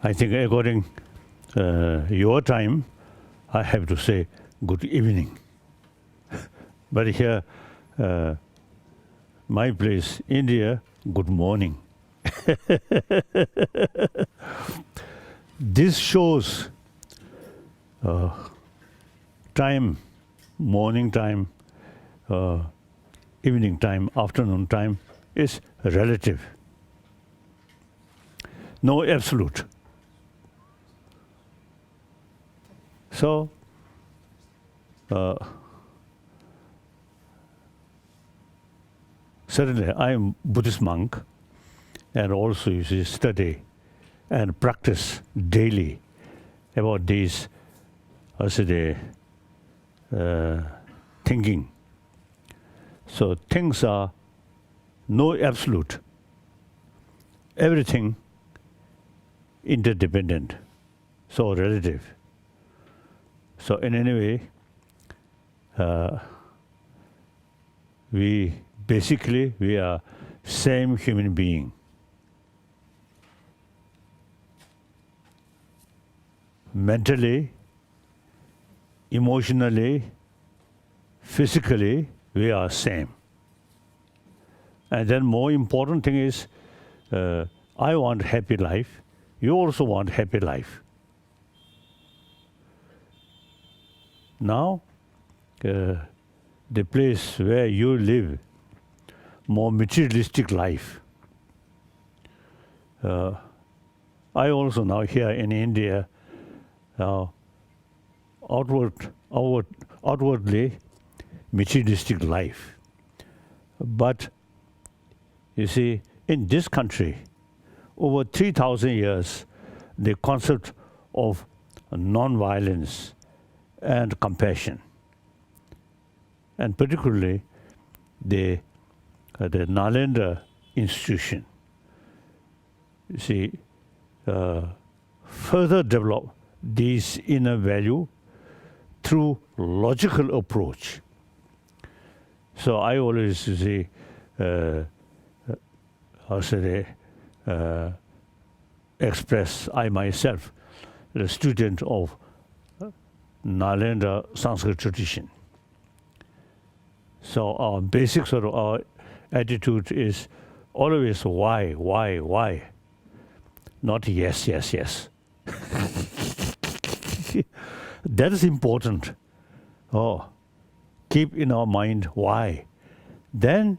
I think according your time, I have to say good evening. But here, my place, India, good morning. This shows time, morning time, evening time, afternoon time is relative. No absolute. So, certainly I am Buddhist monk, and also you see, study and practice daily about these, thinking. So things are no absolute. Everything interdependent, so relative. So in any way, we are same human being. Mentally, emotionally, physically, we are same. And then more important thing is, I want happy life. You also want happy life. Now, the place where you live, more materialistic life. I also now here in India, outwardly materialistic life. But you see, in this country, over 3,000 years, the concept of non-violence and compassion, and particularly the Nalanda institution, you see, further develop these inner value through logical approach. So I always say, express I myself, the student of Nalanda Sanskrit tradition. So our basic sort of our attitude is always why, not yes. That is important. Keep in our mind why. Then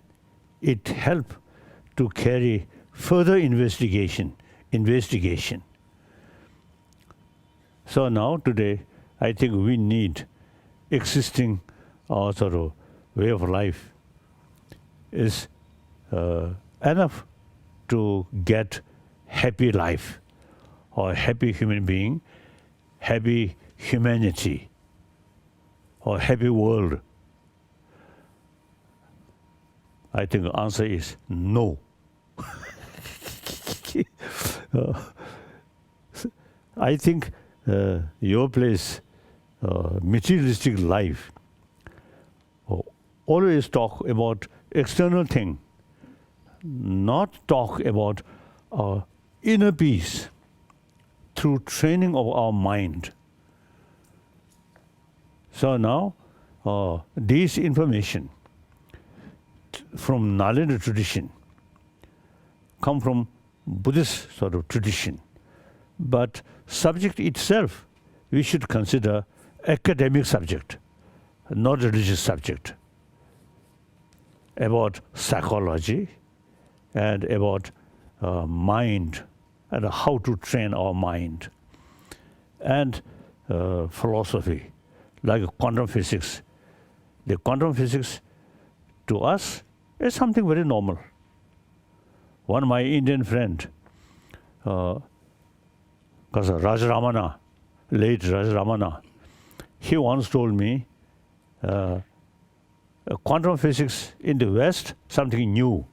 it helps to carry further investigation. So now today, I think we need existing sort of way of life is enough to get happy life or happy human being, happy humanity or happy world. I think the answer is no. I think your place, materialistic life, always talk about external thing, not talk about inner peace through training of our mind. So now, this information from Nalanda tradition come from Buddhist sort of tradition. But subject itself, we should consider academic subject, not religious subject, about psychology and about mind and how to train our mind, and philosophy, like quantum physics. The quantum physics to us is something very normal. One of my Indian friend, late Rajaramana, he once told me, quantum physics in the West, something new.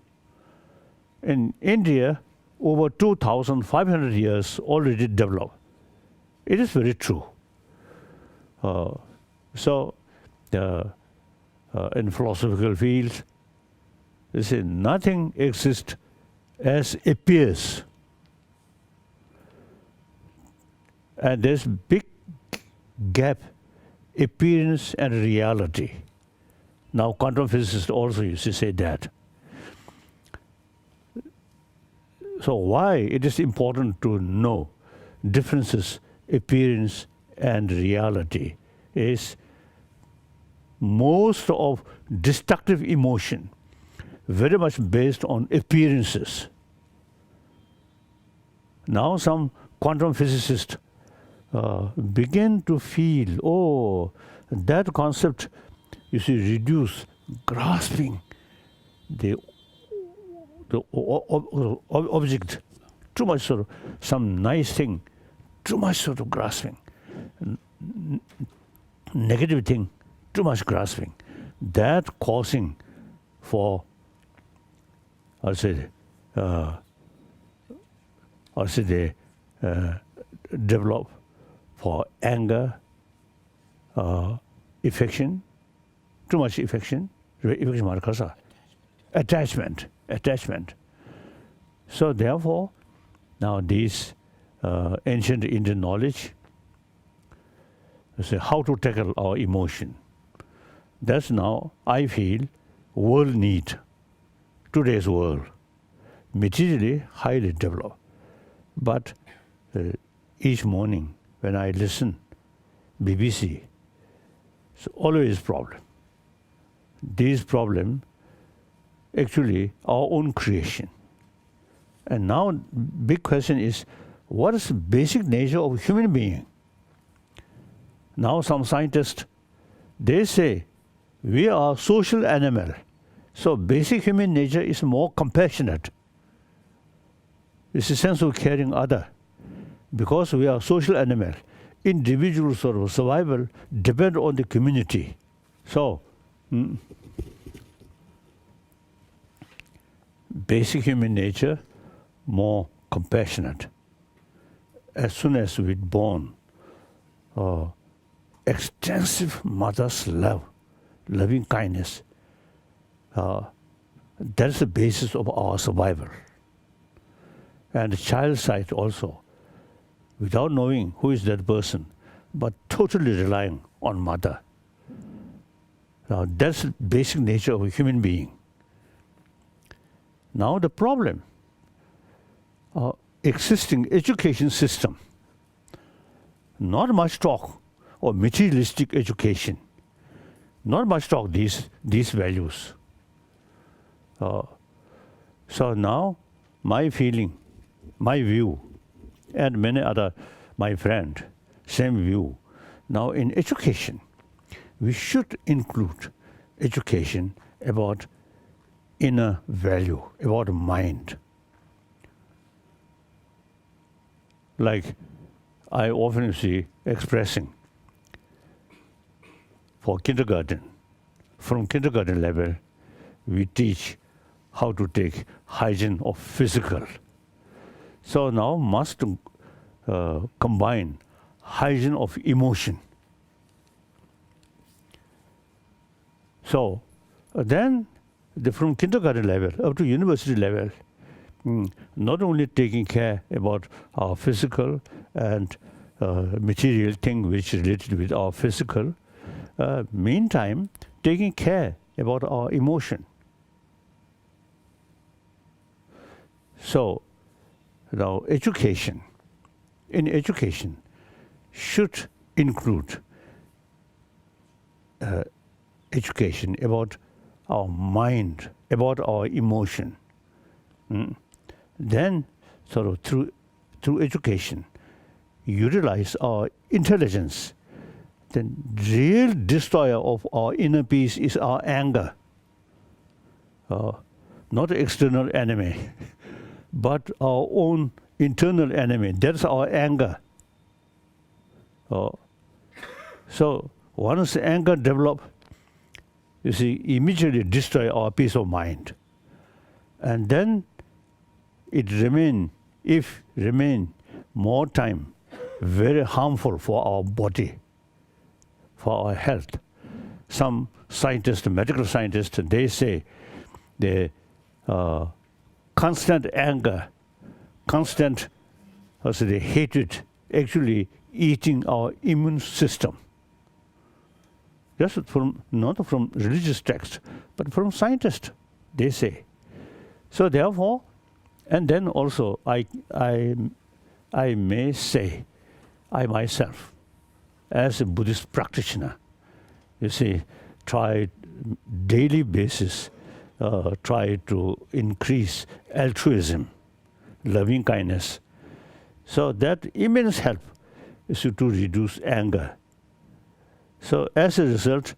In India, over 2,500 years already developed. It is very true. So, in philosophical fields, they say nothing exists as appears. And there's big gap, appearance and reality. Now quantum physicists also used to say that. So why it is important to know differences, appearance and reality is most of destructive emotion very much based on appearances. Now some quantum physicists begin to feel, oh, that concept, you see, reduce grasping the object, too much sort of some nice thing, too much sort of grasping, negative thing, too much grasping, that causing for, I'll say they develop for anger, affection, too much affection, attachment. So therefore, now these ancient Indian knowledge, say how to tackle our emotion. That's now, I feel, world need, today's world, materially highly developed. But each morning when I listen BBC, it's always problem. These problems actually our own creation. And now big question is, what is the basic nature of human being? Now some scientists, they say we are social animal. So basic human nature is more compassionate. It's a sense of caring other. Because we are social animal, individual sort of survival depend on the community. So basic human nature, more compassionate. As soon as we're born, extensive mother's love, loving kindness, that's the basis of our survival. And the child side also, without knowing who is that person, but totally relying on mother. Now that's the basic nature of a human being. Now the problem, existing education system, not much talk of materialistic education, not much talk these values. So now my feeling, my view, and many other, my friend, same view. Now in education, we should include education about inner value, about mind. Like I often see expressing for kindergarten, from kindergarten level, we teach how to take hygiene of physical. So now must combine hygiene of emotion. So then from kindergarten level up to university level, not only taking care about our physical and material thing which is related with our physical, meantime taking care about our emotion. So now education, in education should include education about our mind, about our emotion. Then sort of through education, utilize our intelligence. Then real destroyer of our inner peace is our anger. Not external enemy, but our own internal enemy. That's our anger. So once the anger develops, you see, immediately destroy our peace of mind. And then it remain more time, very harmful for our body, for our health. Some scientists, medical scientists, they say the constant anger, constant the hatred actually eating our immune system. Just from, not from religious texts, but from scientists, they say. So therefore, and then also I may say, I myself, as a Buddhist practitioner, you see, try daily basis, try to increase altruism, loving kindness. So that immense help is to reduce anger. So as a result,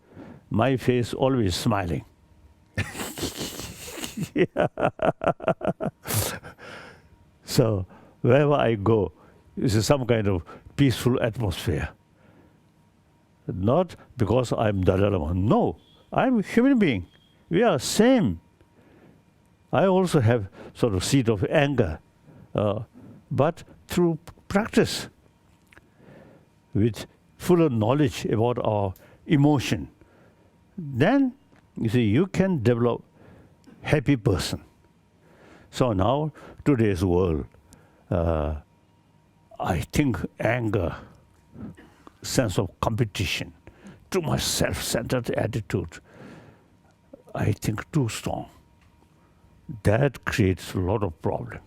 my face always smiling. So wherever I go, it's some kind of peaceful atmosphere. Not because I'm Dalai Lama. No, I'm a human being. We are same. I also have sort of seed of anger, but through practice, with fuller knowledge about our emotion, then you see you can develop happy person. So now today's world, I think anger, sense of competition, too much self-centered attitude, I think too strong. That creates a lot of problem.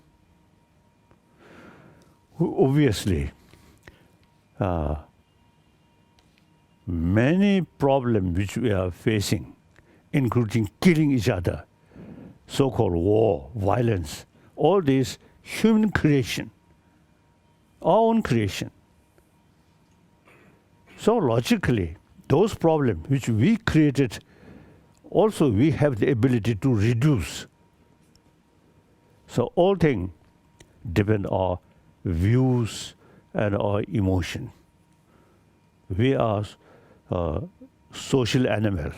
Obviously, many problems which we are facing, including killing each other, so-called war, violence, all these human creation, our own creation. So logically, those problems which we created, also we have the ability to reduce. So all things depend on our views and our emotion. We are social animal.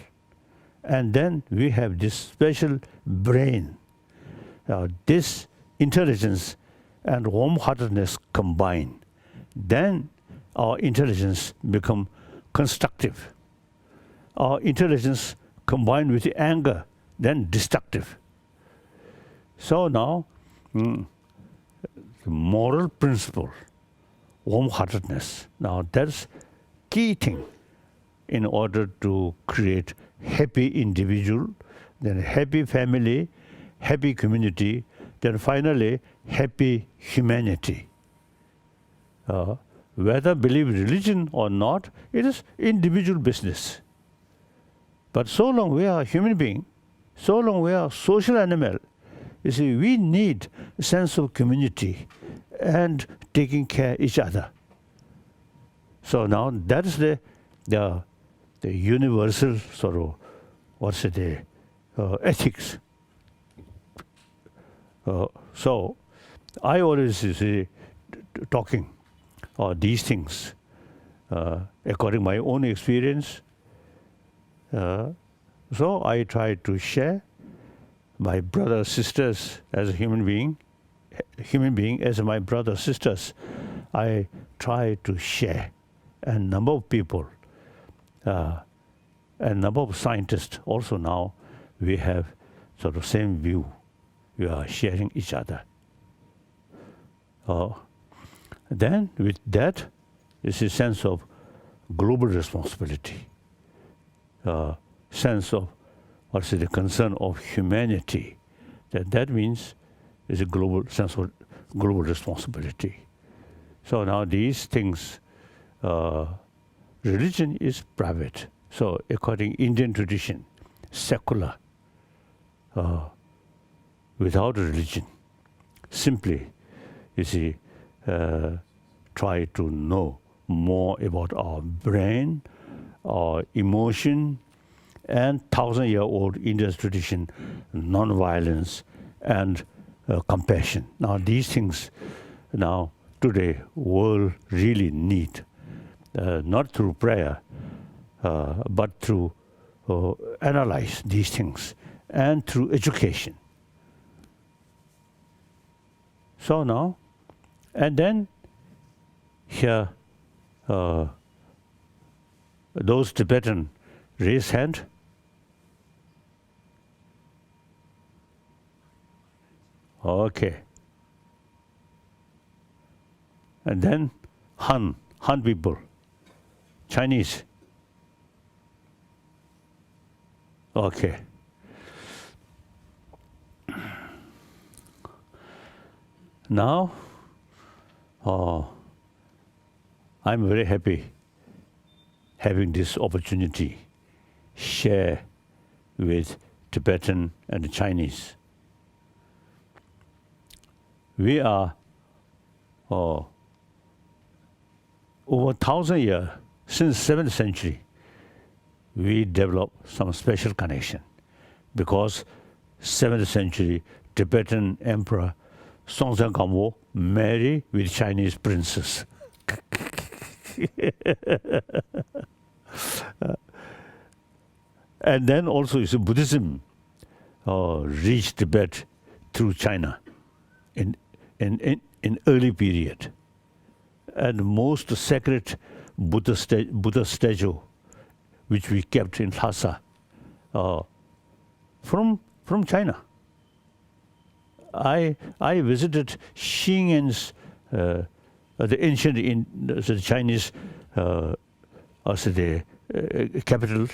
And then we have this special brain. This intelligence and warm-heartedness combine. Then our intelligence become constructive. Our intelligence combined with anger, then destructive. So now, the moral principle, warm-heartedness. Now that's key thing in order to create happy individual, then happy family, happy community, then finally happy humanity. Whether believe religion or not, it is individual business. But so long we are human being, so long we are social animal, you see, we need a sense of community and taking care of each other. So now that is the universal sort of, what's it, ethics. So I always say, talking these things according to my own experience. So I try to share my brothers, sisters as a human being as my brothers, sisters. I try to share, and number of people, and number of scientists also now we have sort of same view. We are sharing each other. Then with that is a sense of global responsibility, sense of what's the concern of humanity. That means is a global sense of global responsibility. So now these things, religion is private. So according to Indian tradition, secular, without religion, simply, you see, try to know more about our brain, our emotion, and 1,000-year-old Indian tradition, non-violence and compassion. Now these things, now today, world really need, not through prayer, but through analyze these things and through education. So now, and then here, those Tibetan raise hand. Okay. And then Han Han people, Chinese. Okay. Now, I'm very happy having this opportunity share with Tibetan and Chinese. We are over 1,000 years, since 7th century, we developed some special connection because 7th century Tibetan Emperor Songtsen Gampo married with Chinese princess. And then also Buddhism reached Tibet through China in early period. And most sacred Buddha statue which we kept in Lhasa from China. I visited Xinyan's the ancient the Chinese the capital.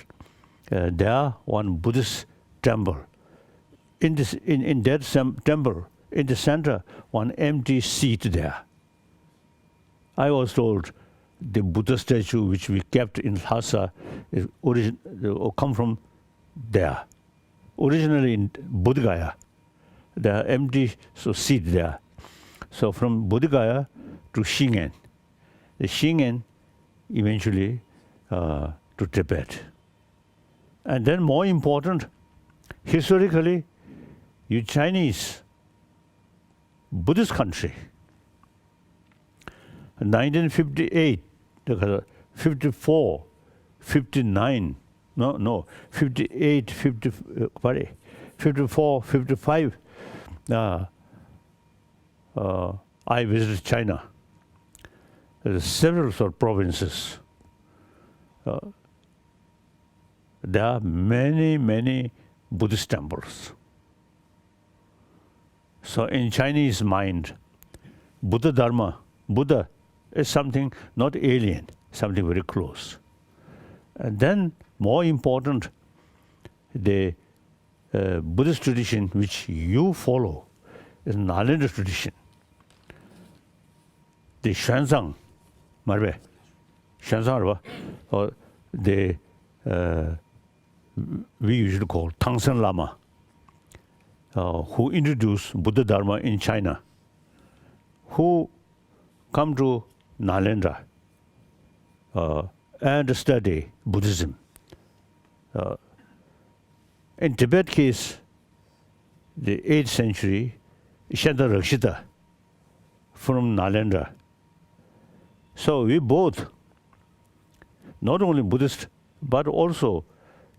There one Buddhist temple. In that temple, in the center, one empty seat there. I was told the Buddha statue which we kept in Lhasa is come from there. Originally in Bodhgaya, there are empty seat there. So from Bodhgaya to Xinyan, the Xinyan eventually to Tibet. And then more important, historically, you Chinese, Buddhist country, 1958, 54, 59, 58, 54, 55, I visited China. There are several provinces. There are many Buddhist temples. So in Chinese mind, Buddha Dharma, Buddha is something not alien, something very close. And then more important, the Buddhist tradition which you follow is Nalanda tradition. The Xuanzang, or the we usually call Tangsen Lama, who introduced Buddha Dharma in China, who come to Nalanda and study Buddhism. In Tibet case, the 8th century, Shanta Rakshita from Nalanda. So we both, not only Buddhist, but also,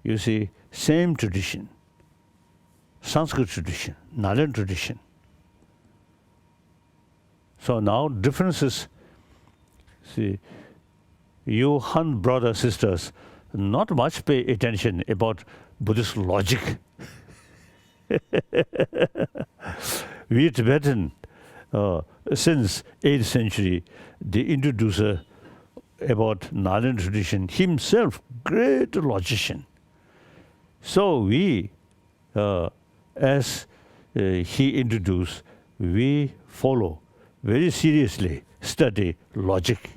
you see, same tradition, Sanskrit tradition, Nalanda tradition. So now differences, see, you Han brothers, sisters, not much pay attention about Buddhist logic. We Tibetan, since 8th century, the introducer about Nalanda tradition, himself, great logician. So we, as he introduced, we follow very seriously, study logic.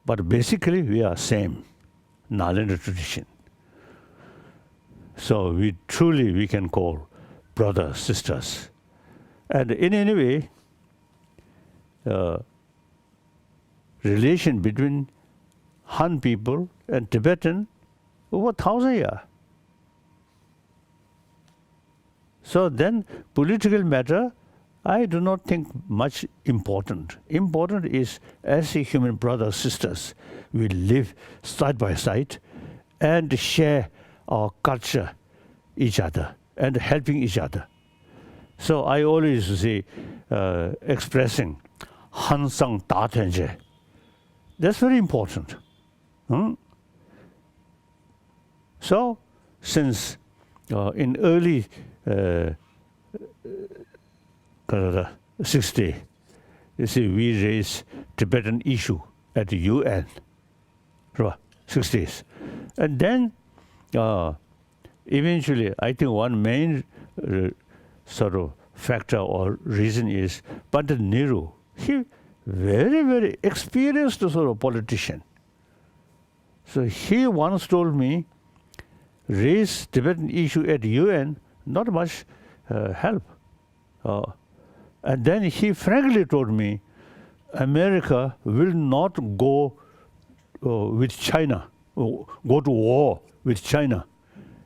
But basically we are same, Nalanda tradition. So we can call brothers, sisters. And in any way, relation between Han people and Tibetan over 1,000 years. So then political matter, I do not think much important. Important is, as a human brothers, sisters, we live side by side and share our culture, each other, and helping each other. So I always say, expressing Han Sang Da Tenje. That's very important. So, since in early 60. You see, we raised Tibetan issue at the UN, 60s. And then eventually, I think one main sort of factor or reason is Pandit Nehru. He very, very experienced sort of politician. So he once told me, raise Tibetan issue at UN, not much help. And then he frankly told me, America will not go with China, go to war with China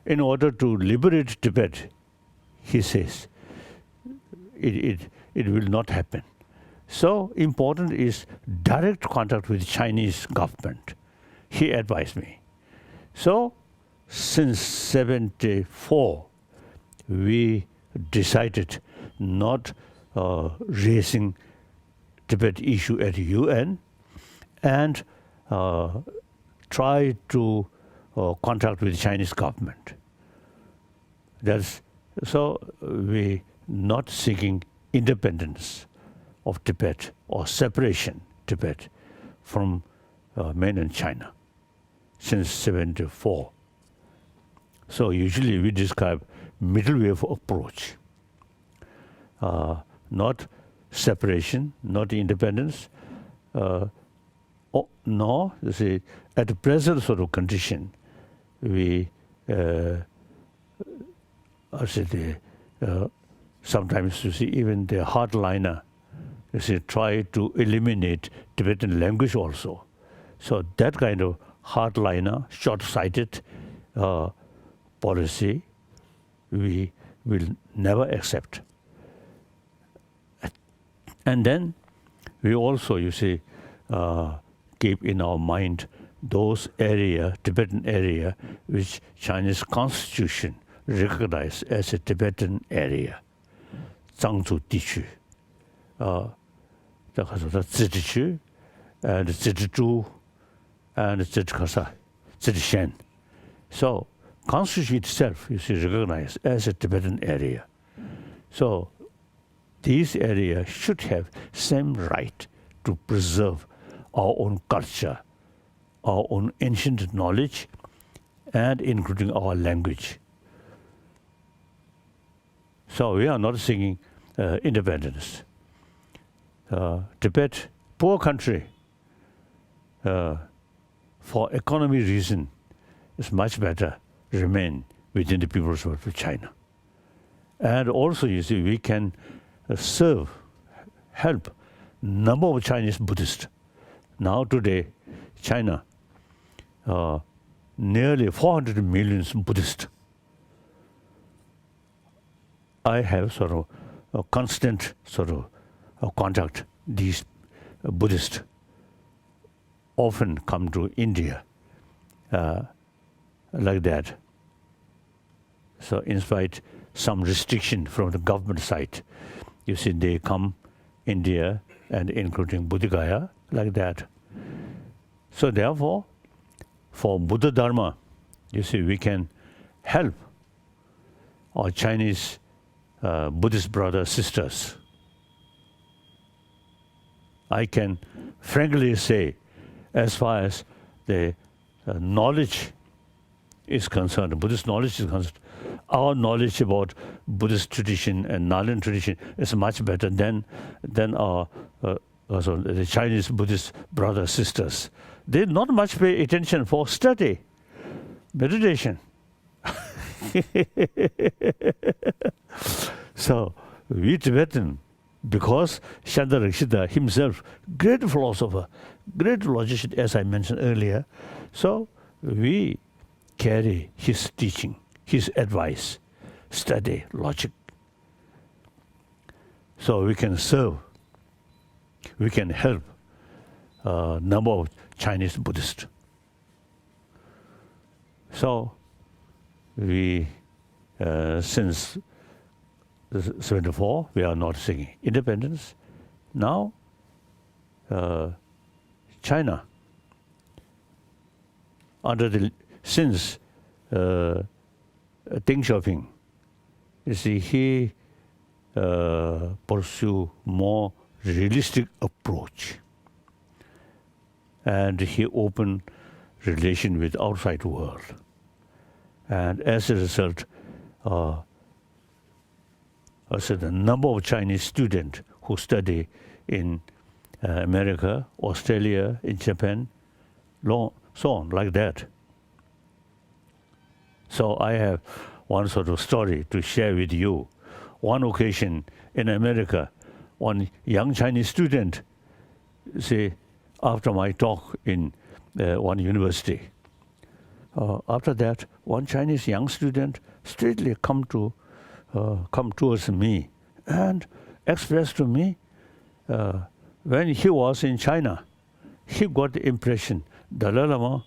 in order to liberate Tibet. He says, it will not happen. So important is direct contact with the Chinese government. He advised me. So since 74, we decided not raising Tibet issue at UN and try to contact with the Chinese government. So we not seeking independence of Tibet or separation Tibet from mainland China since 74. So usually we describe middle way of approach, not separation, not independence, no, you see, at the present sort of condition, we sometimes you see even the hardliner, you see, try to eliminate Tibetan language also. So that kind of hardliner, short-sighted policy, we will never accept. And then we also, you see, keep in our mind those area, Tibetan area, which Chinese constitution recognized as a Tibetan area, Zhangzhou Diqu, 这个说自治区 and 自治州 and 自治克萨、自治县. So constitution itself is recognized as a Tibetan area. So these areas should have same right to preserve our own culture, our own ancient knowledge, and including our language. So we are not seeking independence. Tibet, poor country, for economy reason, is much better remain within the People's Republic of China. And also, you see, we can serve, help number of Chinese Buddhists. Now today, China, nearly 400 million Buddhists. I have sort of a constant sort of contact. These Buddhists often come to India like that. So in spite some restriction from the government side, you see they come India and including Bodhgaya like that. So therefore, for Buddha Dharma, you see we can help our Chinese Buddhist brothers, sisters. I can frankly say, as far as the knowledge is concerned, Buddhist knowledge is concerned, our knowledge about Buddhist tradition and Nalen tradition is much better than our the Chinese Buddhist brothers, sisters. They not much pay attention for study, meditation. So we Tibetan, because Shantar Rakshita himself, great philosopher, great logician, as I mentioned earlier, so we carry his teaching, his advice, study, logic. So we can serve, we can help a number of Chinese Buddhists. So we, since 74, we are not seeking independence. Now, China, since Deng Xiaoping, you see, he pursue more realistic approach. And he opened relation with outside world. And as a result, I said the number of Chinese students who study in America, Australia, in Japan, so on, like that. So I have one sort of story to share with you. One occasion in America, one young Chinese student, say, after my talk in one university, after that, one Chinese young student straightly come towards me and expressed to me, when he was in China, he got the impression Dalai Lama,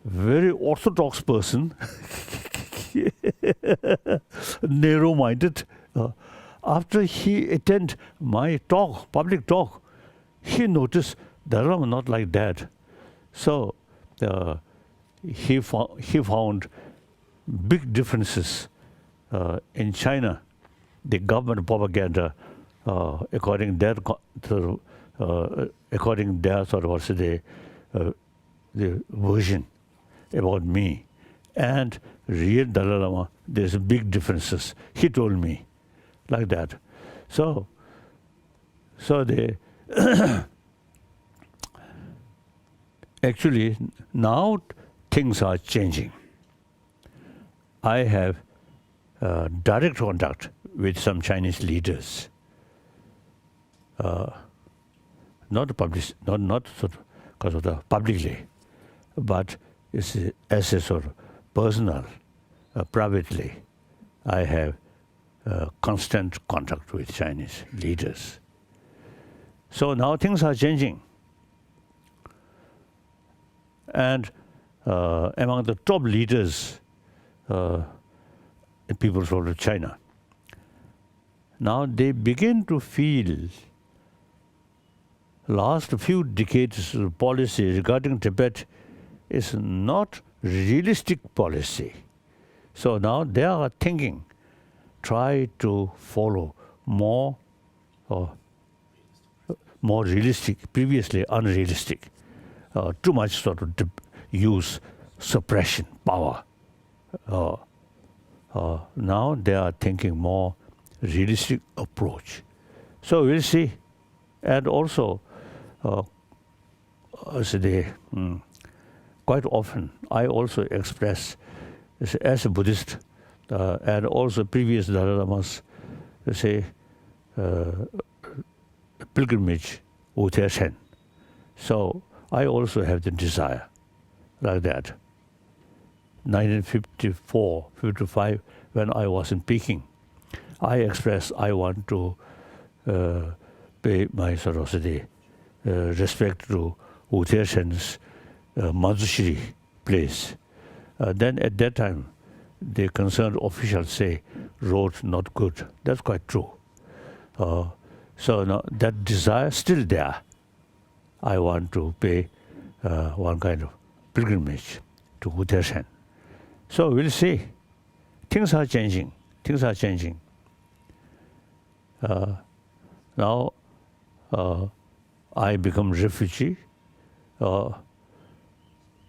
very orthodox person, narrow-minded. After he attended my talk, public talk, he noticed Dalai Lama not like that. So he found big differences in China. The government propaganda, according their sort of what's the version about me, and real Dalai Lama, there's big differences. He told me like that. So they actually now things are changing. I have direct contact with some Chinese leaders. Not public, not sort of because of the publicly, but it's as a sort of personal, privately. I have constant contact with Chinese leaders. So now things are changing. And among the top leaders in People's Republic of China, now they begin to feel last few decades policy regarding Tibet is not realistic policy. So now they are thinking, try to follow more realistic, previously unrealistic. Too much sort of use suppression, power. Now they are thinking more realistic approach. So we'll see. And also, quite often I also express, as a Buddhist, and also previous Dalai Lamas, pilgrimage, Wutai. So I also have the desire like that. 1954, 55, when I was in Peking, I expressed I want to pay my respect to Wutai Manjushri place. Then at that time, the concerned officials say road not good. That's quite true. So now that desire still there. I want to pay one kind of pilgrimage to Wutai. So we'll see. Things are changing. Things are changing. Now I become refugee.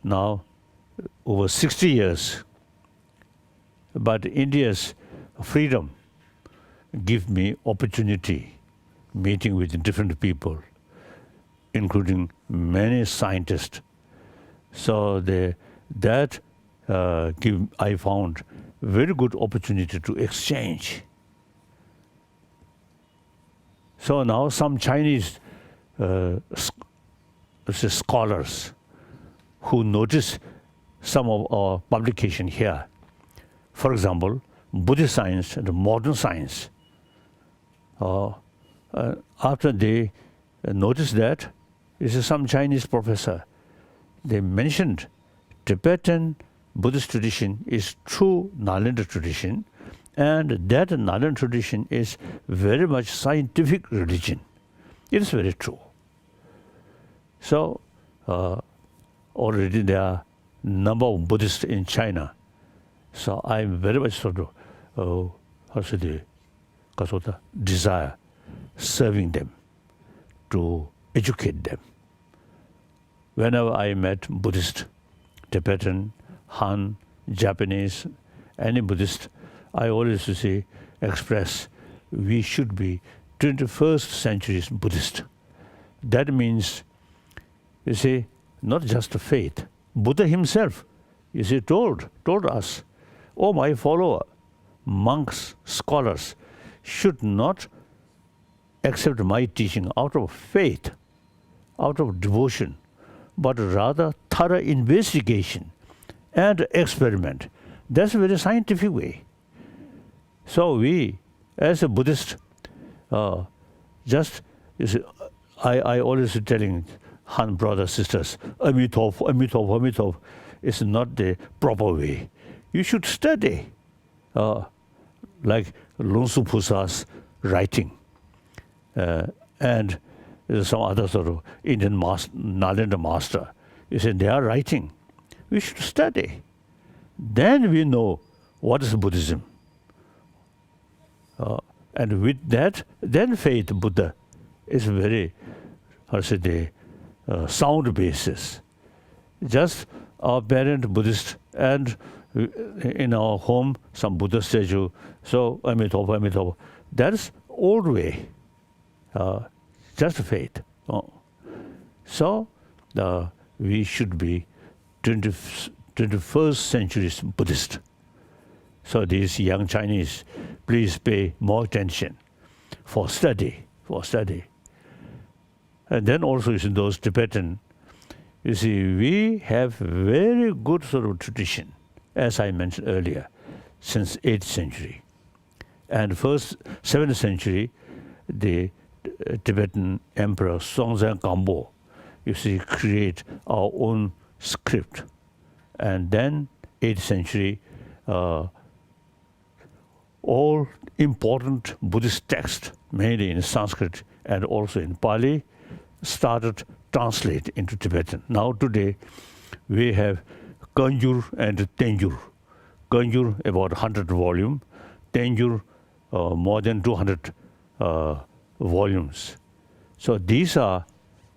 Now over 60 years. But India's freedom give me opportunity meeting with different people, including many scientists. So I found very good opportunity to exchange. So now some Chinese scholars who notice some of our publication here, for example, Buddhist science and modern science. After they noticed that, this is some Chinese professor, they mentioned Tibetan Buddhist tradition is true Nalanda tradition, and that Nalanda tradition is very much scientific religion. It is very true. So already there are number of Buddhists in China. So I'm very much sort of because of the desire, serving them, to educate them. Whenever I met Buddhist, Tibetan, Han, Japanese, any Buddhist, I always say, express, we should be 21st century Buddhist. That means, you see, not just faith. Buddha himself, you see, told us, oh, my follower, monks, scholars, should not accept my teaching out of faith, out of devotion, but rather thorough investigation and experiment. That's a very scientific way. So we, as a Buddhist, just, you see, I always telling Han brothers, sisters, Amitov, Amitov, Amitov, is not the proper way. You should study, like Lungsu Pusa's writing, and some other sort of Indian Nalanda master. You say they are writing. We should study. Then we know what is Buddhism. And with that, then faith, Buddha, is very, how to say, the sound basis. Just our parent Buddhist, and in our home some Buddha statue. So Amitabha, Amitabha. That's old way. Just faith. So we should be 21st century Buddhist. So these young Chinese, please pay more attention for study. And then also, you see, those Tibetan, you see, we have very good sort of tradition, as I mentioned earlier, since 8th century. And first 7th century, the Tibetan Emperor Songtsen Gampo, you see, create our own script. And then 8th century, all important Buddhist texts, mainly in Sanskrit and also in Pali, started translate into Tibetan. Now today, we have Kanjur and Tenjur. Kanjur about 100 volume, Tenjur more than 200 volumes. So these are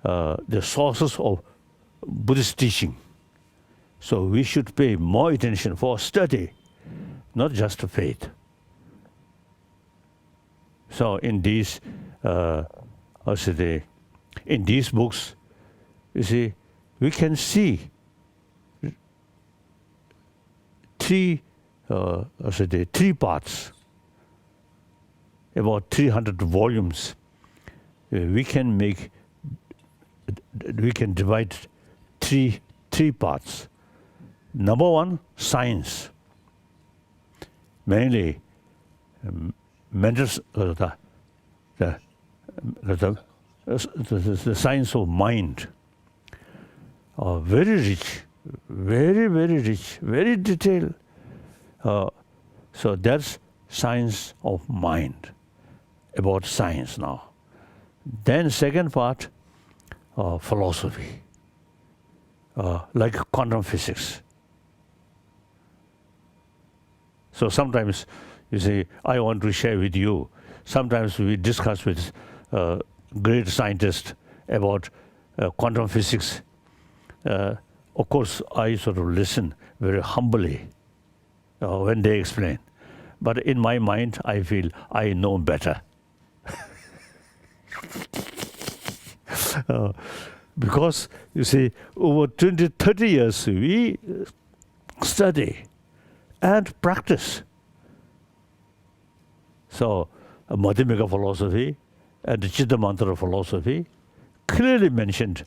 the sources of Buddhist teaching. So we should pay more attention for study, not just faith. So in these, in these books, you see, we can see three parts, about 300 volumes. We can divide three parts. Number one, science. Mainly, the science of mind. Very rich, very rich, very detailed. So that's science of mind, about science now. Then second part, philosophy, like quantum physics. So sometimes, you see, I want to share with you, sometimes we discuss with great scientists about quantum physics. Of course, I sort of listen very humbly when they explain. But in my mind, I feel I know better. Because, you see, over 20, 30 years, we study and practice. So, Madhyamika philosophy and the Chitta Mantra philosophy clearly mentioned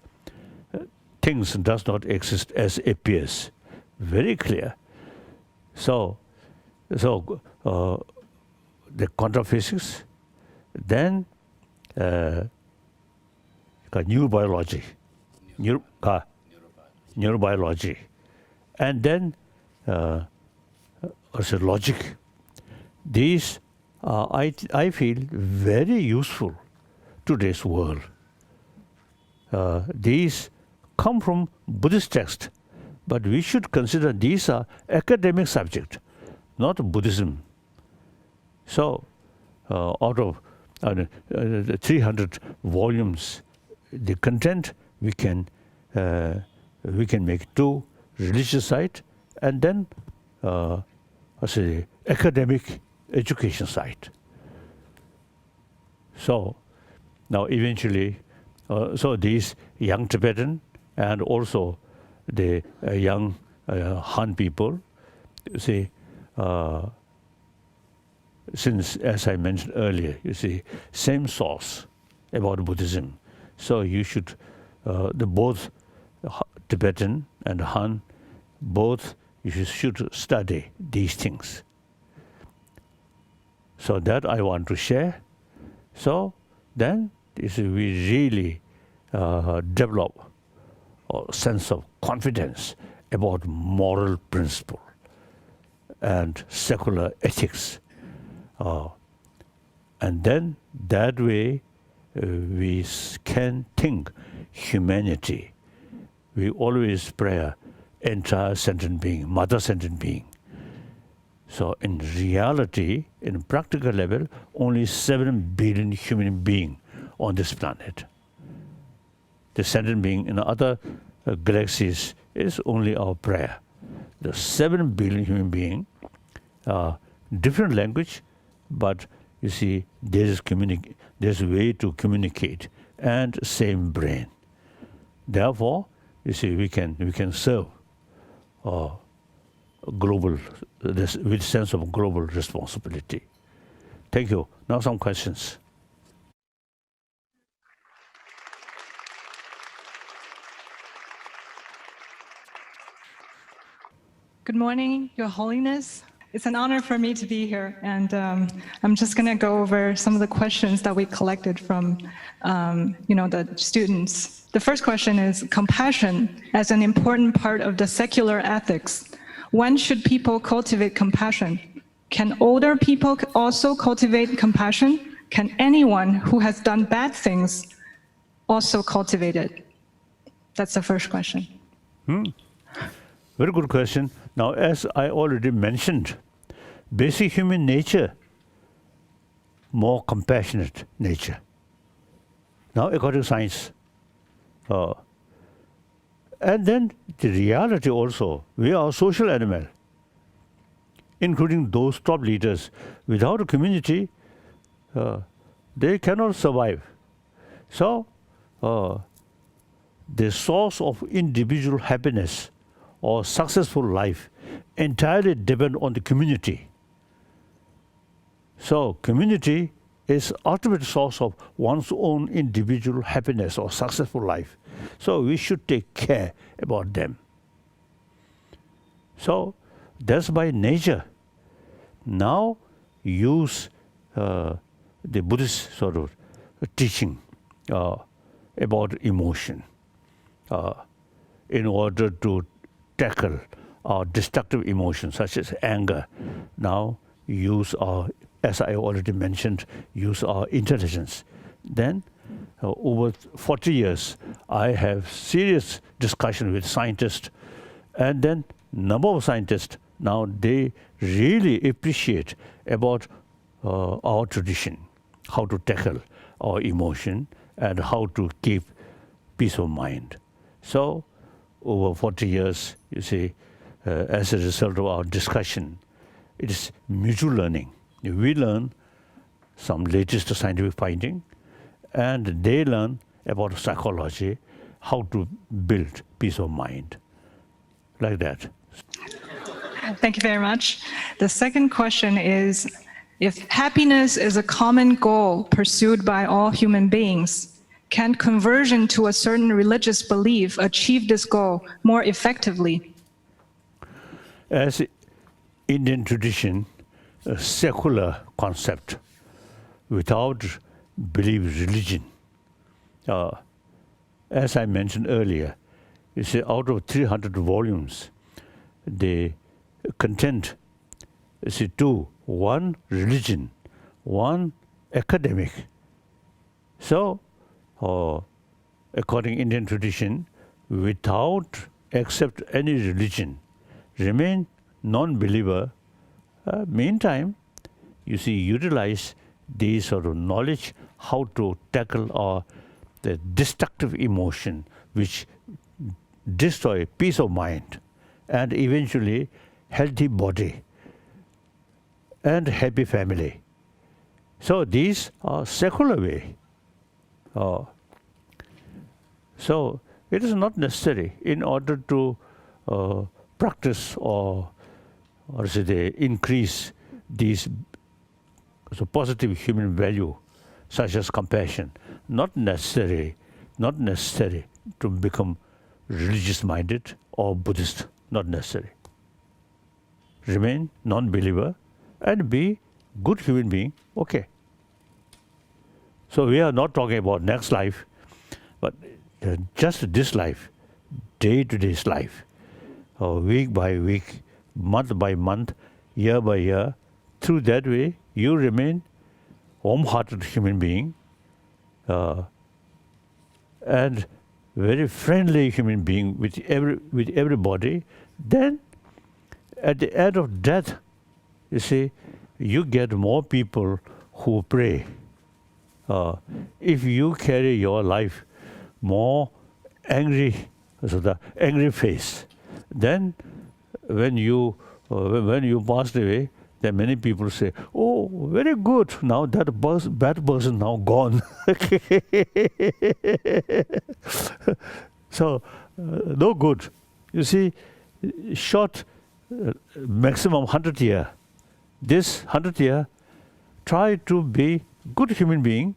things does not exist as appears. Very clear. So the quantum physics, then neurobiology, neurobiology, and then also logic. These I feel very useful to today's world. These come from Buddhist text, but we should consider these are academic subject, not Buddhism. So out of 300 volumes, the content we can make 2 religious side and then academic education side. So now eventually, so these young Tibetan and also the young Han people, you see, since, as I mentioned earlier, you see, same source about Buddhism. So you should, both Tibetan and Han, both you should study these things. So that I want to share. So then we really develop a sense of confidence about moral principle and secular ethics. And then that way we can think humanity. We always pray entire sentient being, mother sentient being. So in reality, in practical level, only 7 billion human beings on this planet. The sentient being in other galaxies is only our prayer. The 7 billion human beings, different language, but you see, there's a way to communicate and same brain. Therefore, you see, we can serve global, with sense of global responsibility. Thank you. Now some questions. Good morning, Your Holiness. It's an honor for me to be here, and I'm just going to go over some of the questions that we collected from, the students. The first question is compassion as an important part of the secular ethics. When should people cultivate compassion? Can older people also cultivate compassion? Can anyone who has done bad things also cultivate it? That's the first question. Very good question. Now, as I already mentioned, basic human nature, more compassionate nature. Now, according to science, and then the reality also, we are a social animal, including those top leaders. Without a community, they cannot survive. So, the source of individual happiness or successful life entirely depend on the community. So community is ultimate source of one's own individual happiness or successful life. So we should take care about them. So that's by nature. Now use the Buddhist sort of teaching about emotion in order to tackle our destructive emotions such as anger. Now use our, as I already mentioned, use our intelligence. Then over 40 years, I have serious discussion with scientists, and then number of scientists, now they really appreciate about our tradition, how to tackle our emotion and how to keep peace of mind. So over 40 years, you see, as a result of our discussion, it is mutual learning. We learn some latest scientific finding, and they learn about psychology, how to build peace of mind, like that. Thank you very much. The second question is, if happiness is a common goal pursued by all human beings, can conversion to a certain religious belief achieve this goal more effectively? As Indian tradition, a secular concept without belief religion. As I mentioned earlier, you see, out of 300 volumes, the content is to one religion, one academic. So, according to Indian tradition, without accept any religion, remain non-believer. Meantime, you see, utilize these sort of knowledge how to tackle the destructive emotion which destroy peace of mind and eventually healthy body and happy family. So these are secular way. So it is not necessary in order to practice or say increase these positive human value such as compassion. Not necessary to become religious minded or Buddhist. Not necessary. Remain non-believer and be good human being. Okay. So we are not talking about next life, but just this life, day-to-day life, week by week, month by month, year by year. Through that way, you remain warm-hearted human being and very friendly human being with everybody. Then, at the end of death, you see, you get more people who pray. If you carry your life more angry, so the angry face, then when you passed away, then many people say, "Oh, very good. Now that bad person now gone." So no good. You see, short maximum 100 year. This 100 year, try to be good human being.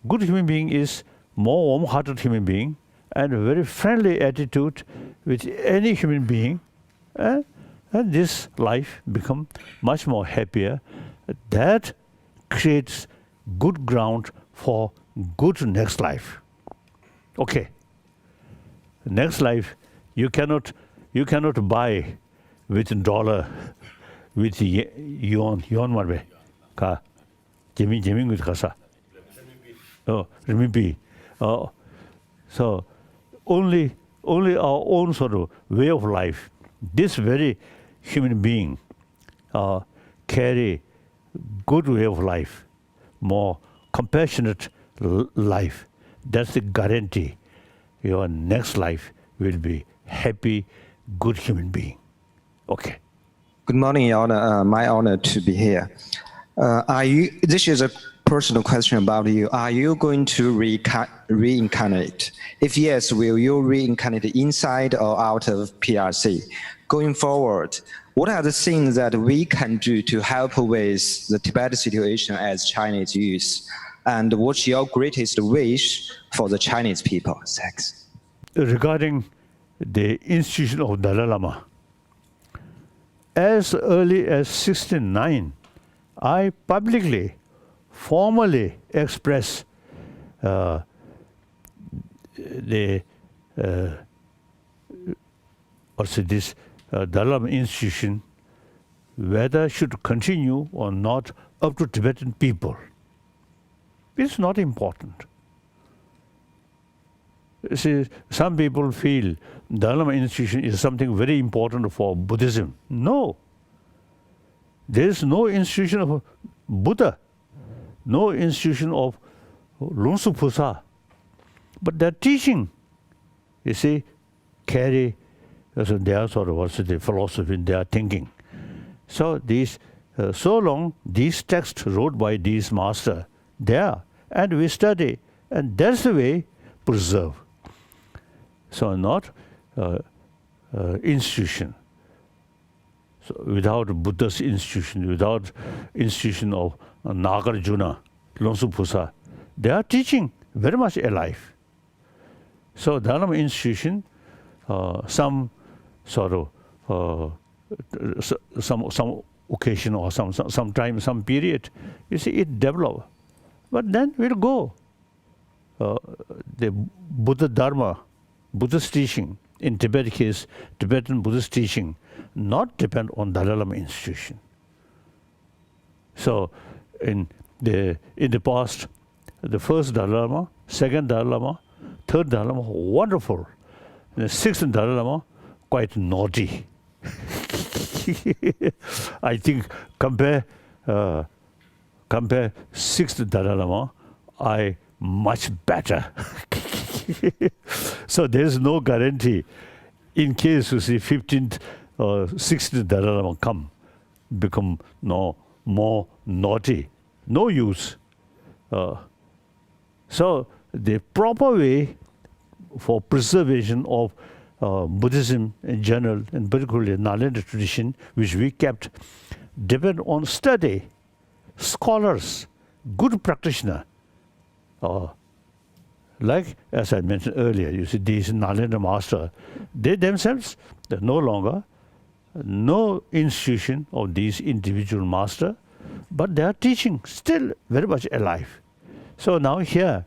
Good human being is more warm-hearted human being and a very friendly attitude with any human being, and this life become much more happier. That creates good ground for good next life. Okay. Next life you cannot buy with dollar, with yuan marbe ka jemi with kasa. Oh, renminbi. So only our own sort of way of life. This very human being carry good way of life, more compassionate life. That's the guarantee. Your next life will be happy, good human being. Okay. Good morning, Your Honor. My honor to be here. This is a personal question about you. Are you going to reincarnate? If yes, will you reincarnate inside or out of PRC? Going forward, what are the things that we can do to help with the Tibet situation as Chinese youth? And what's your greatest wish for the Chinese people? Thanks. Regarding the institution of Dalai Lama, as early as 1969, I publicly, formally expressed this Dalai Lama institution, whether should continue or not, up to Tibetan people. It's not important. See, some people feel Dalai Lama institution is something very important for Buddhism. No. There is no institution of Buddha, no institution of Lungsu Pusa. But their teaching, you see, carry their sort of the philosophy, their thinking. So these, so long these texts wrote by these masters there, and we study, and that's the way preserve. So not institution. So without Buddha's institution, without institution of Nagarjuna, Lungsu Pusa, they are teaching very much alive. So Dalai Lama institution, some sort of some occasion or some time, some period, you see it develop, but then we'll go. The Buddha Dharma, Buddhist teaching, in Tibet case, Tibetan Buddhist teaching, not depend on Dalai Lama institution. So in the past, the first Dalai Lama, second Dalai Lama, third Dalai Lama, wonderful. And the sixth Dalai Lama, quite naughty. I think compare compare 6th Dalai Lama, I much better. So there is no guarantee in case you see 15th or 16th Dalai Lama become more naughty. No use. So the proper way for preservation of Buddhism in general, and particularly Nalanda tradition, which we kept, depend on study, scholars, good practitioner. Like, as I mentioned earlier, you see these Nalanda masters, they themselves, they're no longer, no institution of these individual masters, but they are teaching still very much alive. So now here,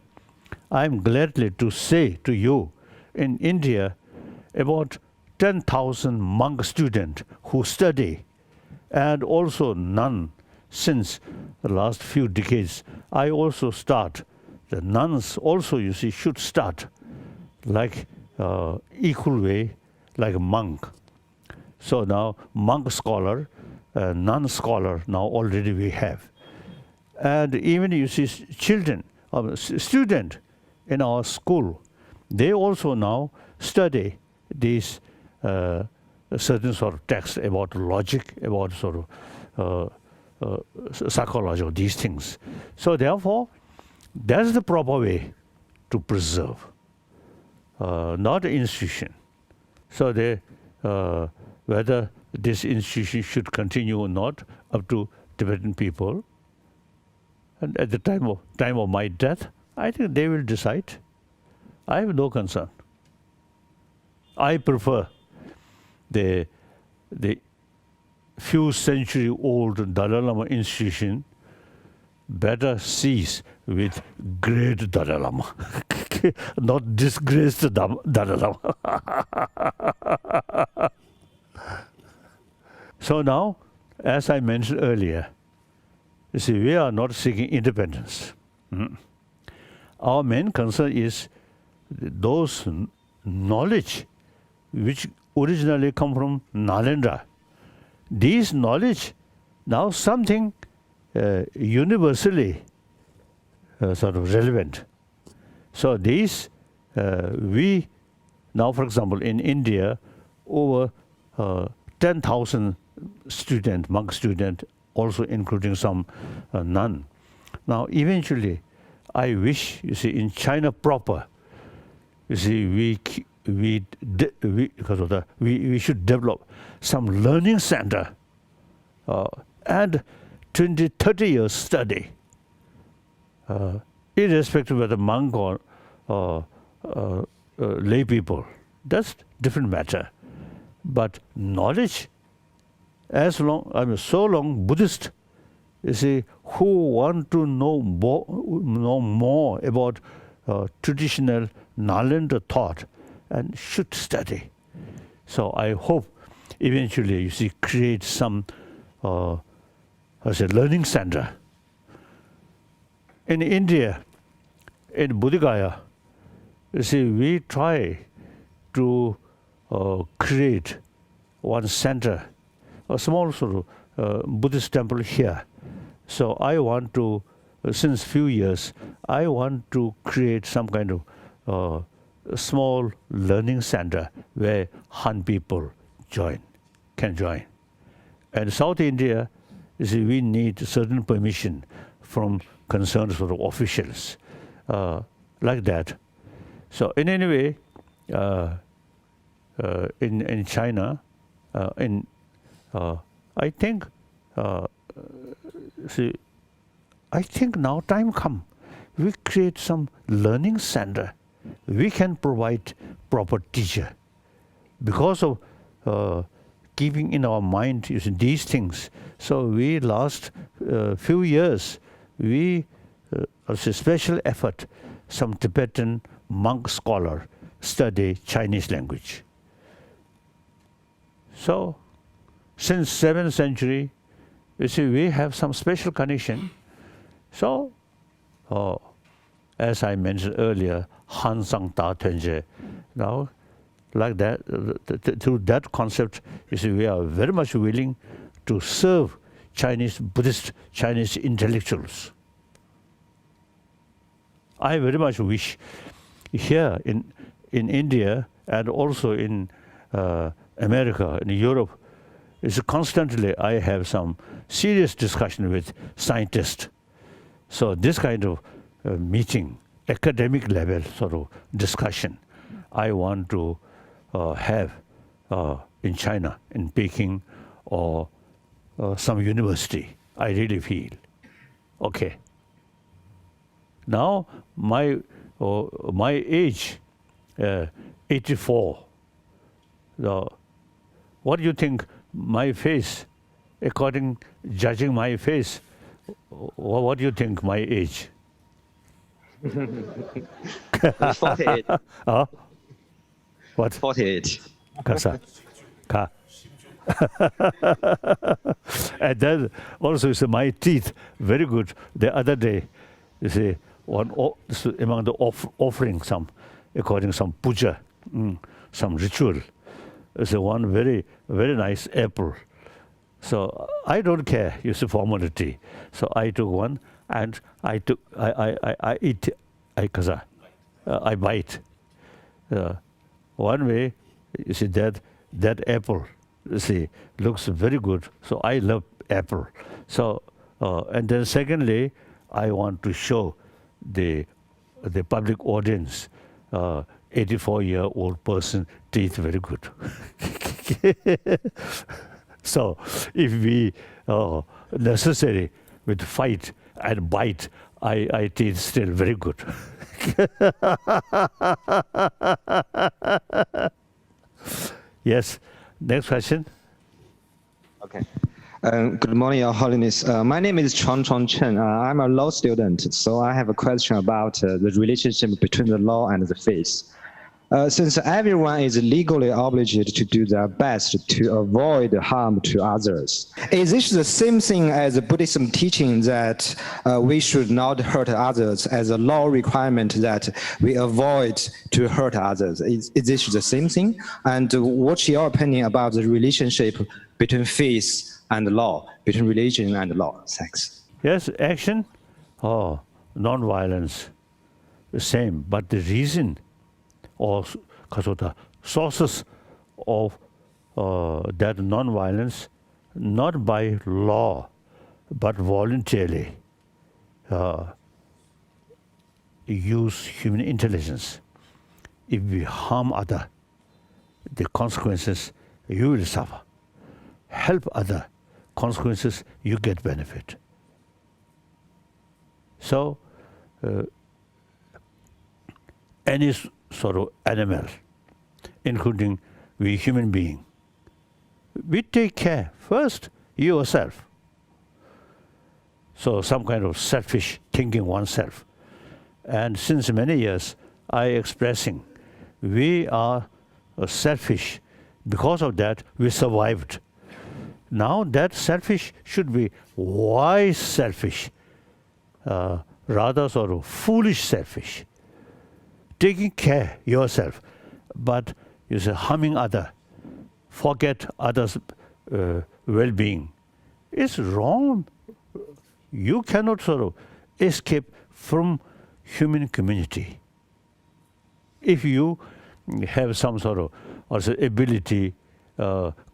I'm gladly to say to you, in India, about 10,000 monk students who study, and also nuns since the last few decades. I also start. The nuns also, you see, should start like equal way, like a monk. So now monk scholar, nun scholar, now already we have. And even you see children, student in our school, they also now study these certain sort of texts about logic, about sort of psychology of these things. So therefore, that's the proper way to preserve, not an institution. So they, whether this institution should continue or not, up to Tibetan people. And at the time of my death, I think they will decide. I have no concern. I prefer the few century old Dalai Lama institution better cease with great Dalai Lama, not disgraced Dalai Lama. So now, as I mentioned earlier, you see, we are not seeking independence. Our main concern is those knowledge which originally come from Nalanda. These knowledge, now something universally sort of relevant. So these, we, now for example, in India, over 10,000 monk students, also including some nun. Now eventually, I wish, you see, in China proper, you see, we should develop some learning center and 20, 30 years study, irrespective of whether monk or lay people. That's different matter. But knowledge, so long Buddhist, you see, who want to know more about traditional Nalanda thought and should study. So I hope eventually, you see, create some learning center. In India, in Bodhgaya, you see, we try to create one center, a small sort of Buddhist temple here. So I want to, since few years, I want to create some kind of small learning center where Han people can join. And South India, you see, we need certain permission from concerned sort of officials, like that. So in any way, in China, I think, I think now time come, we create some learning center. We can provide proper teacher because of keeping in our mind these things. So we last few years, we as a special effort, some Tibetan monk scholar study Chinese language. So since 7th century, you see, we have some special connection. So, as I mentioned earlier, Han Sang Ta Tuanjie, now, like that, through that concept, you see, we are very much willing to serve Chinese Buddhist, Chinese intellectuals. I very much wish here in India and also in America, in Europe, is constantly I have some serious discussion with scientists. So this kind of meeting, academic level sort of discussion, I want to have in China, in Peking, or some university. I really feel. Okay. Now my age, 84. What do you think? My face, judging my face, what do you think my age? 48. What? 48. Kasa. Ka. And then also you see my teeth, very good. The other day, you see, among the offering, some, according to some puja, some ritual, it's one very, very nice apple. So I don't care, you see, formality. So I took one and I eat, I bite. One way, you see, that apple, you see, looks very good. So I love apple. So, and then secondly, I want to show the public audience, 84-year-old person, teeth very good. So if we necessary with fight and bite, I teeth still very good. Yes, next question. Okay. Good morning, Your Holiness. My name is Chuan Chen. I'm a law student, so I have a question about the relationship between the law and the faith. Since everyone is legally obligated to do their best to avoid harm to others, is this the same thing as Buddhism teaching that we should not hurt others as a law requirement that we avoid to hurt others? Is this the same thing? And what's your opinion about the relationship between faith and law, between religion and law? Thanks. Yes, action, non-violence, the same, but the reason or the sources of that non-violence, not by law, but voluntarily use human intelligence. If we harm other, the consequences you will suffer. Help other, consequences you get benefit. So any sort of animal, including we human being, we take care first yourself. So some kind of selfish thinking oneself. And since many years I expressing we are selfish. Because of that we survived. Now that selfish should be wise selfish, rather sort of foolish selfish. Taking care yourself, but you say harming other, forget others' well-being. It's wrong. You cannot sort of escape from human community. If you have some sort of also ability,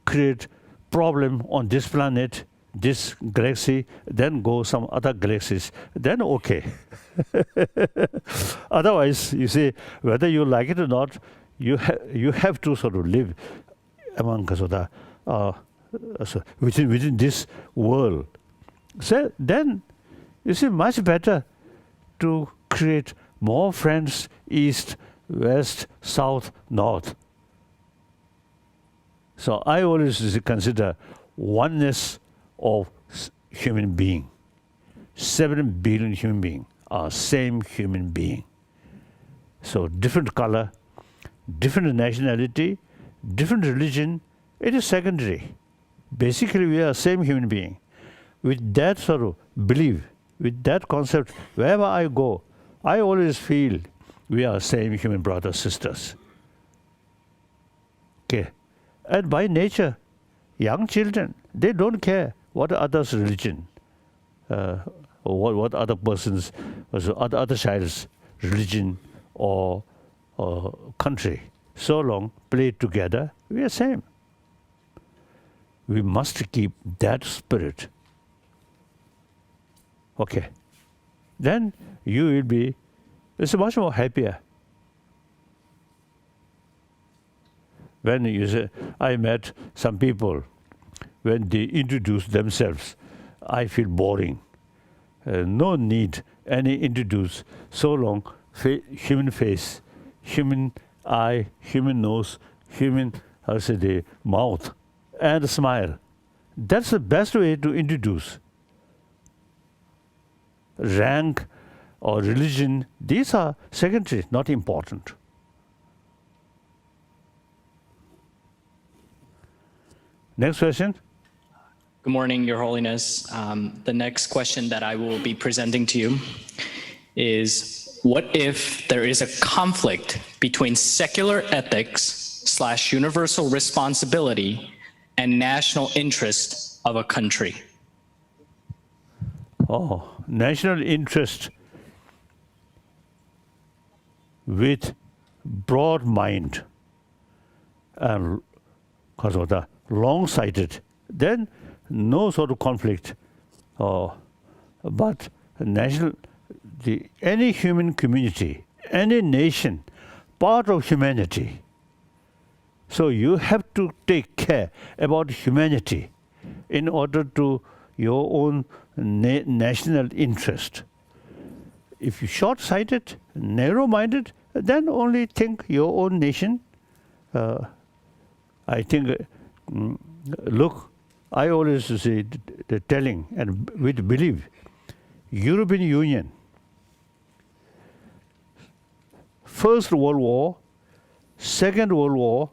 create problem on this planet, this galaxy, then go some other galaxies, then okay. Otherwise, you see, whether you like it or not, you have to sort of live among within this world. So then, you see, much better to create more friends, east, west, south, north. So I always consider oneness of human being. 7 billion human beings are same human being. So different color, different nationality, different religion, it is secondary. Basically we are same human being. With that sort of belief, with that concept, wherever I go, I always feel we are same human brothers, sisters. Okay. And by nature, young children, they don't care what others' religion, what other person's, other child's religion or country. So long played together, we are same. We must keep that spirit. Okay. Then you will be, it's much more happier. When you say, I met some people, when they introduce themselves, I feel boring. No need any introduce, so long human face, human eye, human nose, human, the mouth, and smile. That's the best way to introduce. Rank or religion, these are secondary, not important. Next question. Good morning, Your Holiness. The next question that I will be presenting to you is, what if there is a conflict between secular ethics / universal responsibility and national interest of a country? Oh, national interest with broad mind and because of the long-sighted, then no sort of conflict. But any human community, any nation, part of humanity. So you have to take care about humanity in order to your own national interest. If you're short-sighted, narrow-minded, then only think your own nation. I think, look, I always say the telling and with belief, European Union, First World War, Second World War,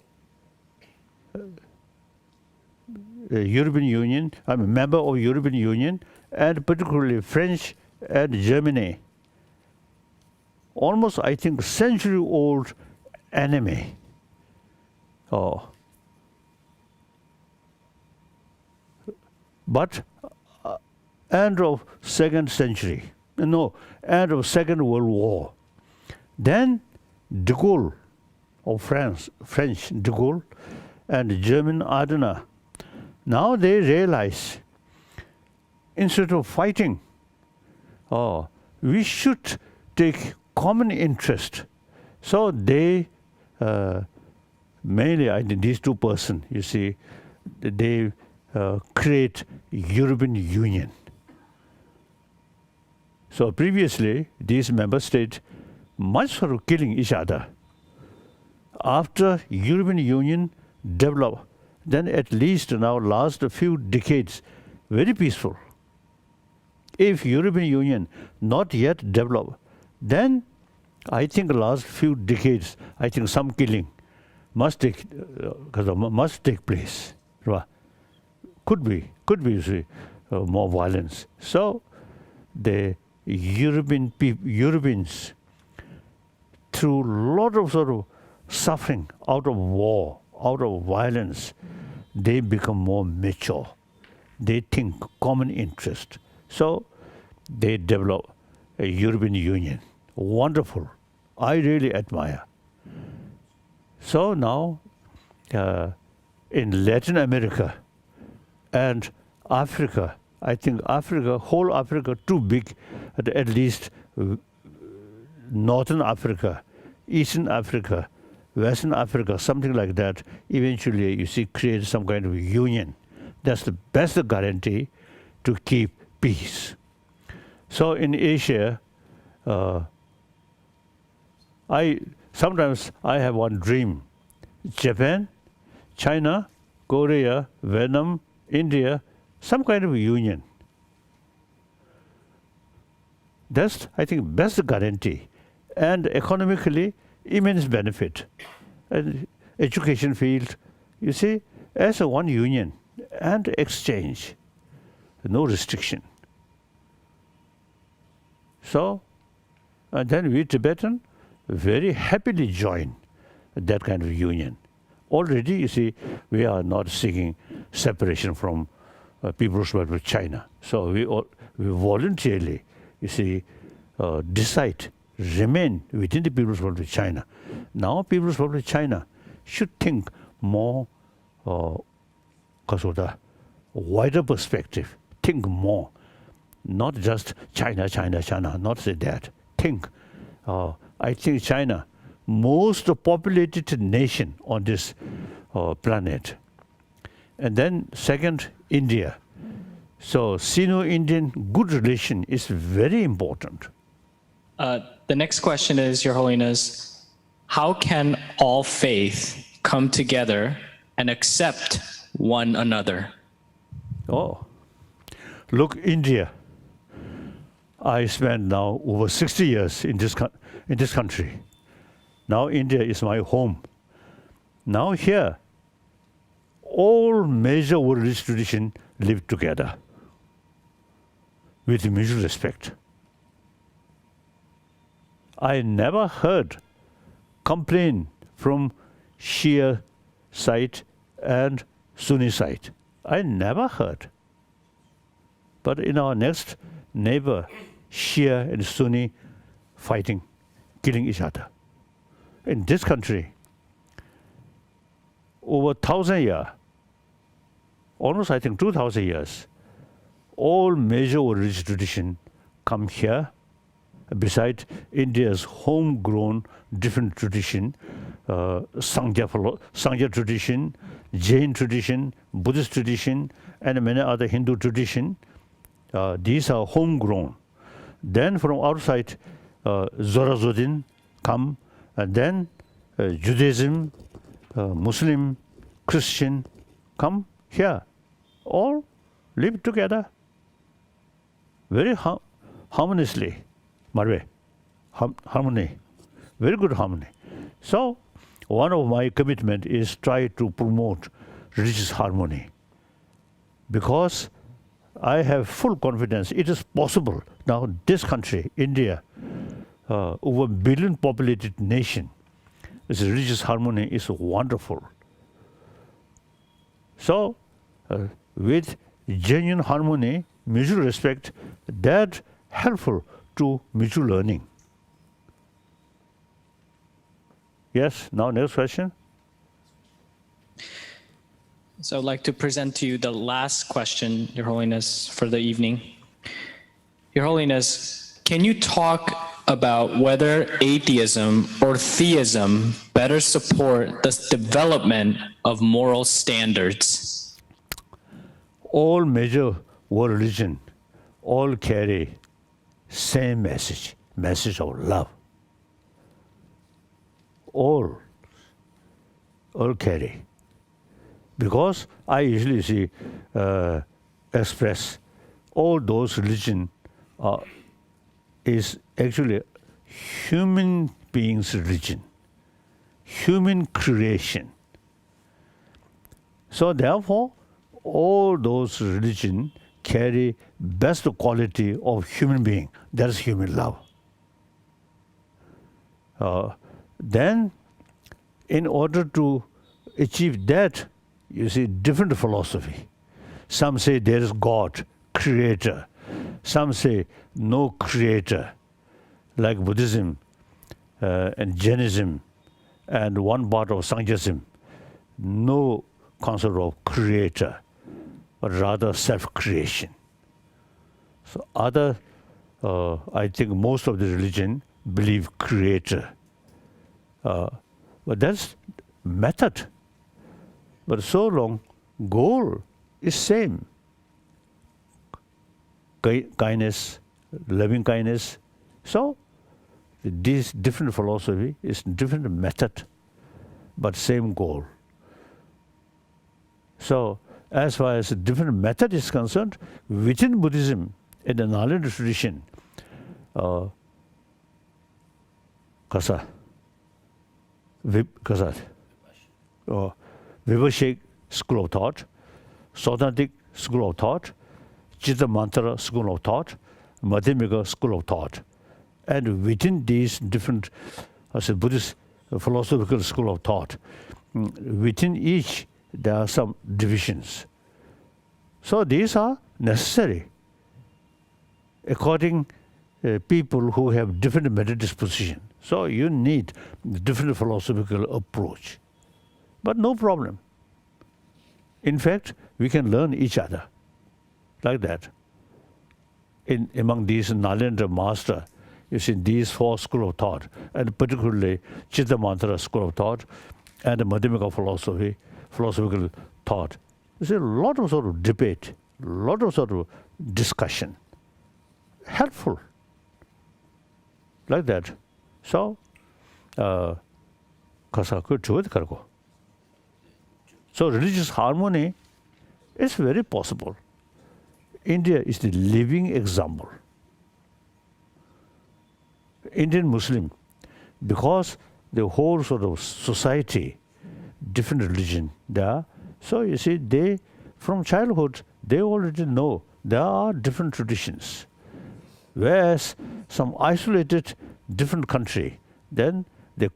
European Union, I'm a member of European Union, and particularly French and Germany. Almost, I think, century-old enemy. But end of second century, no, end of Second World War. Then de Gaulle of France, French de Gaulle, and German Adenauer. Now they realize, instead of fighting, we should take common interest. So they, mainly I think these two persons, you see, they create European Union. So previously, these member states much sort of killing each other. After European Union developed, then at least now last a few decades, very peaceful. If European Union not yet developed, then I think last few decades, I think some killing must take place. Could be more violence. So the Europeans, through a lot of sort of suffering out of war, out of violence, they become more mature. They think common interest. So they develop a European Union. Wonderful. I really admire. So now in Latin America and Africa, I think Africa, whole Africa, too big, at least Northern Africa, Eastern Africa, Western Africa, something like that, eventually you see create some kind of union. That's the best guarantee to keep peace. So in Asia, sometimes I have one dream. Japan, China, Korea, Vietnam, India, some kind of union. That's, I think, best guarantee. And economically, immense benefit. And education field, you see, as a one union and exchange, no restriction. So, and then we Tibetan very happily join that kind of union. Already, you see, we are not seeking separation from People's Republic of China. So we voluntarily, you see, decide, remain within the People's Republic of China. Now People's Republic of China should think more because of the wider perspective, think more, not just China, China, China, not say that. Think, I think China, most populated nation on this planet. And then second, India. So Sino-Indian good relation is very important. The next question is, Your Holiness, how can all faith come together and accept one another? Oh, look, India. I spent now over 60 years in this country. Now India is my home. Now here, all major world religious traditions live together with mutual respect. I never heard complaint from Shia side and Sunni side. I never heard. But in our next neighbor, Shia and Sunni fighting, killing each other. In this country, over 1,000 years, almost I think 2,000 years, all major religious traditions come here. Besides India's homegrown different tradition, Sangha tradition, Jain tradition, Buddhist tradition, and many other Hindu tradition. These are homegrown. Then from outside, Zoroastrian come, and then Judaism, Muslim, Christian come here. All live together very harmoniously. Harmony, very good harmony. So one of my commitment is try to promote religious harmony, because I have full confidence it is possible. Now this country, India, over a billion populated nation, this religious harmony is wonderful. So with genuine harmony, mutual respect, that helpful to mutual learning. Yes, now next question. So I'd like to present to you the last question, Your Holiness, for the evening. Your Holiness, can you talk about whether atheism or theism better support the development of moral standards? All major world religions all carry same message of love. All carry. Because I usually see express all those religion is actually human beings' religion, human creation. So therefore, all those religions carry best quality of human being, that is human love. Then, in order to achieve that, you see different philosophy. Some say there is God, creator. Some say no creator, like Buddhism and Jainism and one part of Sankhyaism. No concept of creator, but rather self-creation. So other, I think most of the religion believe creator. But that's method. But so long, goal is same. Kindness, loving kindness. So this different philosophy is different method, but same goal. So as far as different method is concerned, within Buddhism and the Nalanda tradition, Vivashic school of thought, Sautrantic school of thought, Chitta Mantra school of thought, Madhyamika school of thought. And within these different Buddhist philosophical school of thought, within each there are some divisions. So these are necessary according people who have different mental disposition. So you need different philosophical approach. But no problem. In fact, we can learn each other like that. Among these Nalendra master, you see these 4 schools of thought, and particularly Chitta Mantra school of thought, and the Madhyamika philosophy, philosophical thought. There's a lot of sort of debate, a lot of sort of discussion, helpful, like that. So, so religious harmony is very possible. India is the living example. Indian Muslim, because the whole sort of society, different religion there, so you see they, from childhood, they already know there are different traditions. Whereas some isolated different country, then they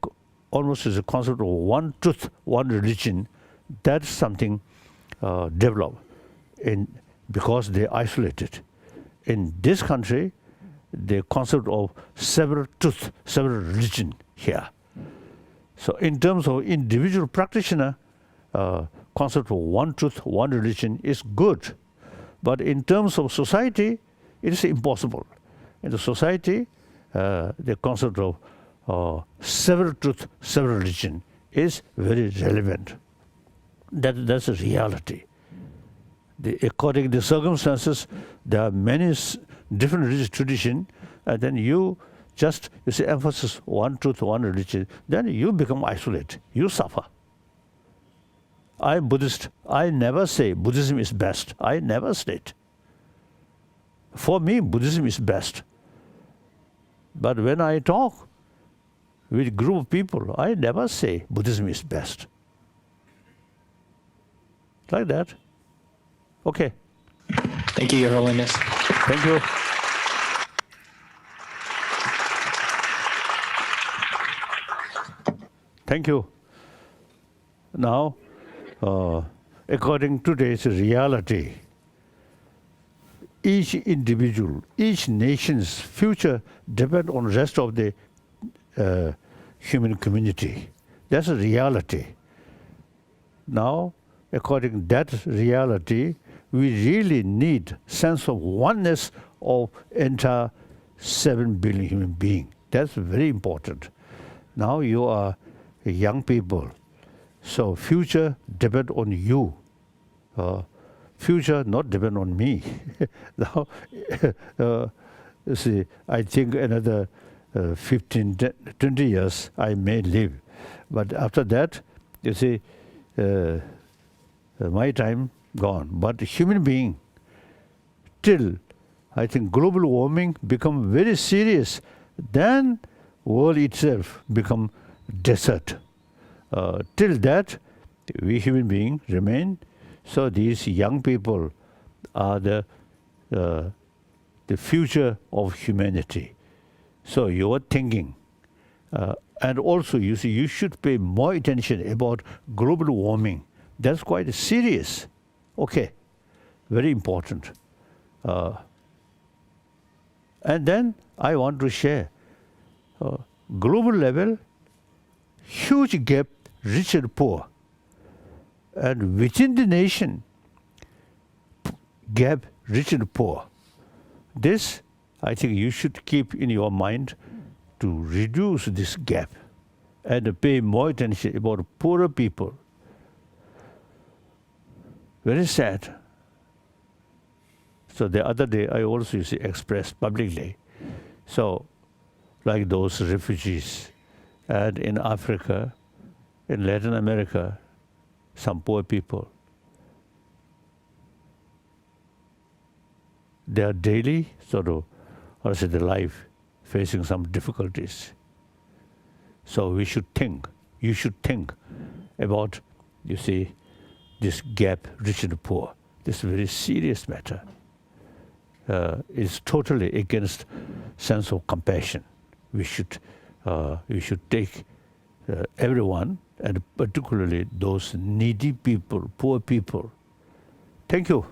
almost is a concept of one truth, one religion. That's something developed because they isolated. In this country, the concept of several truth, several religion here. So in terms of individual practitioner, concept of one truth, one religion is good. But in terms of society, it is impossible. In the society, the concept of several truth, several religion is very relevant. That's a reality. According to the circumstances, there are many different religious traditions, and then you see emphasis one truth, one religion, then you become isolated. You suffer. I'm Buddhist. I never say Buddhism is best. I never state. For me, Buddhism is best. But when I talk with a group of people, I never say Buddhism is best. Like that. Okay. Thank you, Your Holiness. Thank you. Thank you. Now, according to today's reality, each individual, each nation's future depends on the rest of the human community. That's a reality. Now, according to that reality, we really need sense of oneness of entire 7 billion human beings. That's very important. Now you are young people, so future depend on you. Future not depend on me. Now, see, I think another 15, 20 years I may live. But after that, you see, my time gone. But human being, till I think global warming become very serious, then world itself become desert. Till that, we human beings remain. So these young people are the future of humanity. So your thinking, and also you see, you should pay more attention about global warming. That's quite serious. Okay, very important. And then I want to share global level, huge gap, rich and poor. And within the nation, gap, rich and poor. This, I think you should keep in your mind to reduce this gap and pay more attention about poorer people. Very sad. So the other day, I also expressed publicly. So, like those refugees, and in Africa, in Latin America, some poor people, they are daily sort of, their life facing some difficulties. So we should think, you should think about, this gap, rich and poor. This is a very serious matter. It's totally against sense of compassion. We should take everyone, and particularly those needy people, poor people. Thank you.